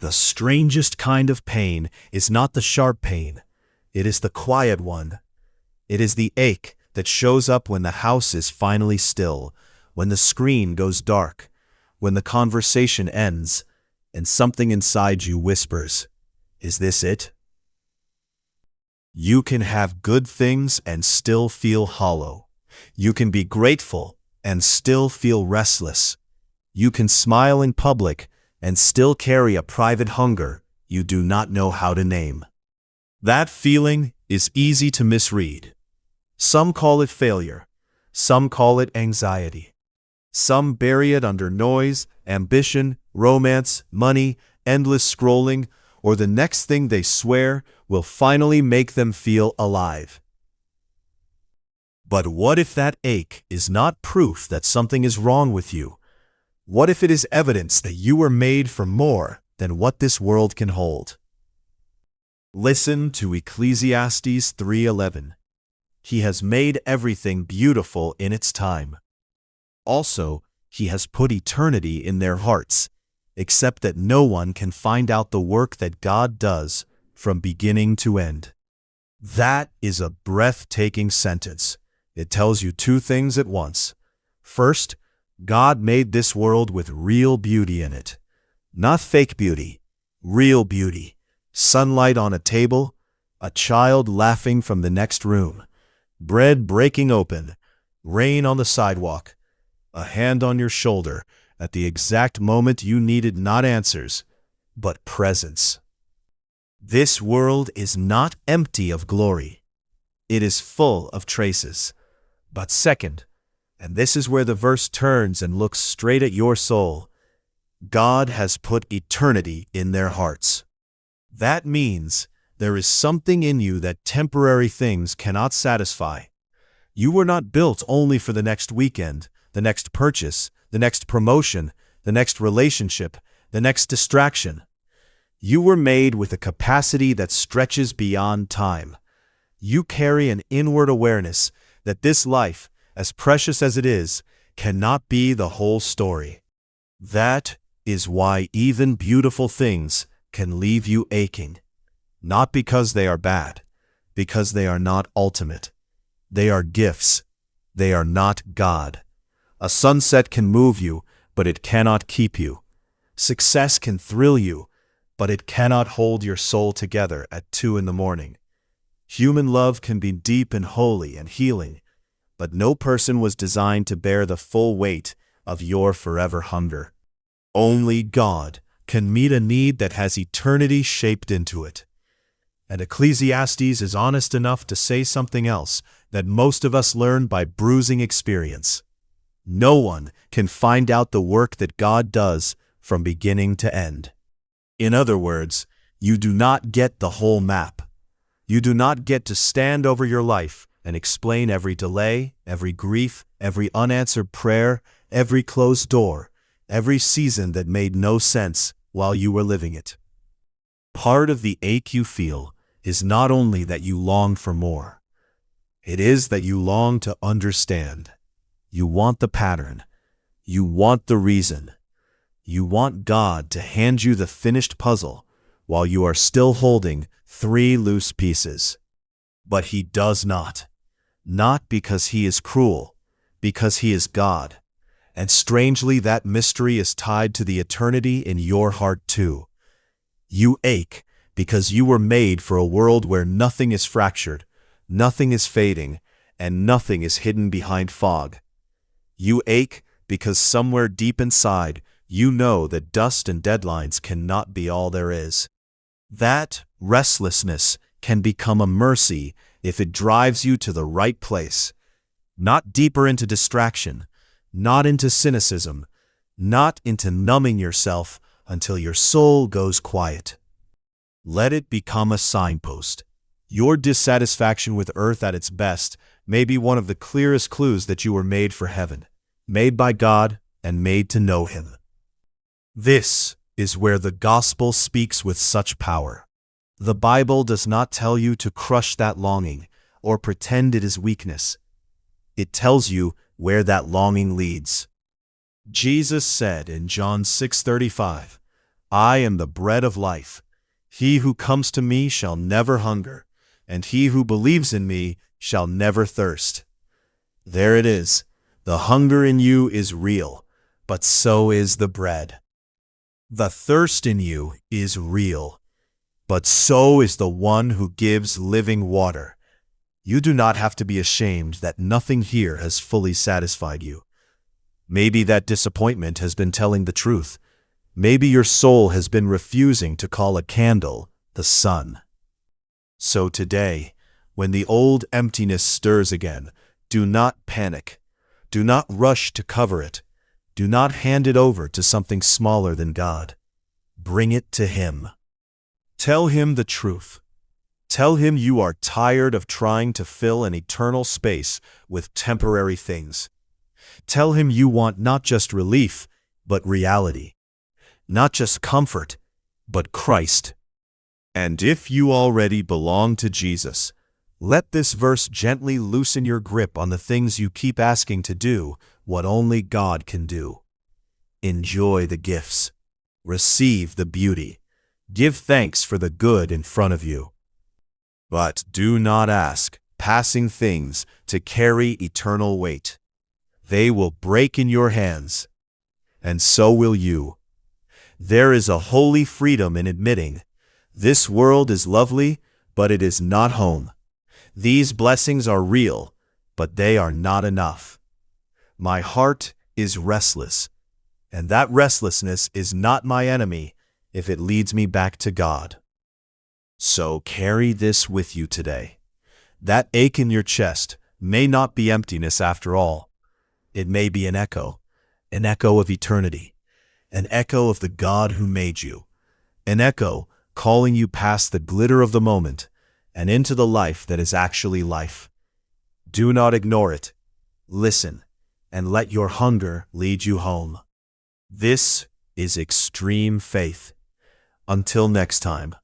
The strangest kind of pain is not the sharp pain. It is the quiet one. It is the ache that shows up when the house is finally still, when the screen goes dark, when the conversation ends, and something inside you whispers, "Is this it?" You can have good things and still feel hollow. You can be grateful and still feel restless. You can smile in public and still carry a private hunger you do not know how to name. That feeling is easy to misread. Some call it failure. Some call it anxiety. Some bury it under noise, ambition, romance, money, endless scrolling, or the next thing they swear will finally make them feel alive. But what if that ache is not proof that something is wrong with you? What if it is evidence that you were made for more than what this world can hold? Listen to Ecclesiastes 3:11. He has made everything beautiful in its time. Also, He has put eternity in their hearts, except that no one can find out the work that God does from beginning to end. That is a breathtaking sentence. It tells you two things at once. First, God made this world with real beauty in it. Not fake beauty, real beauty. Sunlight on a table, a child laughing from the next room, bread breaking open, rain on the sidewalk, a hand on your shoulder at the exact moment you needed not answers, but presence. This world is not empty of glory. It is full of traces. But second, and this is where the verse turns and looks straight at your soul, God has put eternity in their hearts. That means there is something in you that temporary things cannot satisfy. You were not built only for the next weekend, the next purchase, the next promotion, the next relationship, the next distraction. You were made with a capacity that stretches beyond time. You carry an inward awareness that this life, as precious as it is, cannot be the whole story. That is why even beautiful things can leave you aching. Not because they are bad, because they are not ultimate. They are gifts. They are not God. A sunset can move you, but it cannot keep you. Success can thrill you, but it cannot hold your soul together at 2 a.m. Human love can be deep and holy and healing, but no person was designed to bear the full weight of your forever hunger. Only God can meet a need that has eternity shaped into it. And Ecclesiastes is honest enough to say something else that most of us learn by bruising experience. No one can find out the work that God does from beginning to end. In other words, you do not get the whole map. You do not get to stand over your life and explain every delay, every grief, every unanswered prayer, every closed door, every season that made no sense while you were living it. Part of the ache you feel is not only that you long for more. It is that you long to understand. You want the pattern. You want the reason. You want God to hand you the finished puzzle while you are still holding 3 loose pieces. But He does not. Not because He is cruel, because He is God. And strangely, that mystery is tied to the eternity in your heart too. You ache because you were made for a world where nothing is fractured, nothing is fading, and nothing is hidden behind fog. You ache because somewhere deep inside, you know that dust and deadlines cannot be all there is. That restlessness can become a mercy if it drives you to the right place, not deeper into distraction, not into cynicism, not into numbing yourself until your soul goes quiet. Let it become a signpost. Your dissatisfaction with earth at its best may be one of the clearest clues that you were made for heaven, made by God and made to know Him. This is where the gospel speaks with such power. The Bible does not tell you to crush that longing or pretend it is weakness. It tells you where that longing leads. Jesus said in John 6:35, I am the bread of life. He who comes to me shall never hunger, and he who believes in me shall never thirst. There it is. The hunger in you is real, but so is the bread. The thirst in you is real, but so is the one who gives living water. You do not have to be ashamed that nothing here has fully satisfied you. Maybe that disappointment has been telling the truth. Maybe your soul has been refusing to call a candle the sun. So today, when the old emptiness stirs again, do not panic. Do not rush to cover it. Do not hand it over to something smaller than God. Bring it to Him. Tell Him the truth. Tell Him you are tired of trying to fill an eternal space with temporary things. Tell Him you want not just relief, but reality. Not just comfort, but Christ. And if you already belong to Jesus, let this verse gently loosen your grip on the things you keep asking to do what only God can do. Enjoy the gifts. Receive the beauty. Give thanks for the good in front of you. But do not ask passing things to carry eternal weight. They will break in your hands, and so will you. There is a holy freedom in admitting, this world is lovely, but it is not home. These blessings are real, but they are not enough. My heart is restless, and that restlessness is not my enemy if it leads me back to God. So carry this with you today. That ache in your chest may not be emptiness after all. It may be an echo of eternity, an echo of the God who made you, an echo calling you past the glitter of the moment and into the life that is actually life. Do not ignore it. Listen, and let your hunger lead you home. This is extreme faith. Until next time.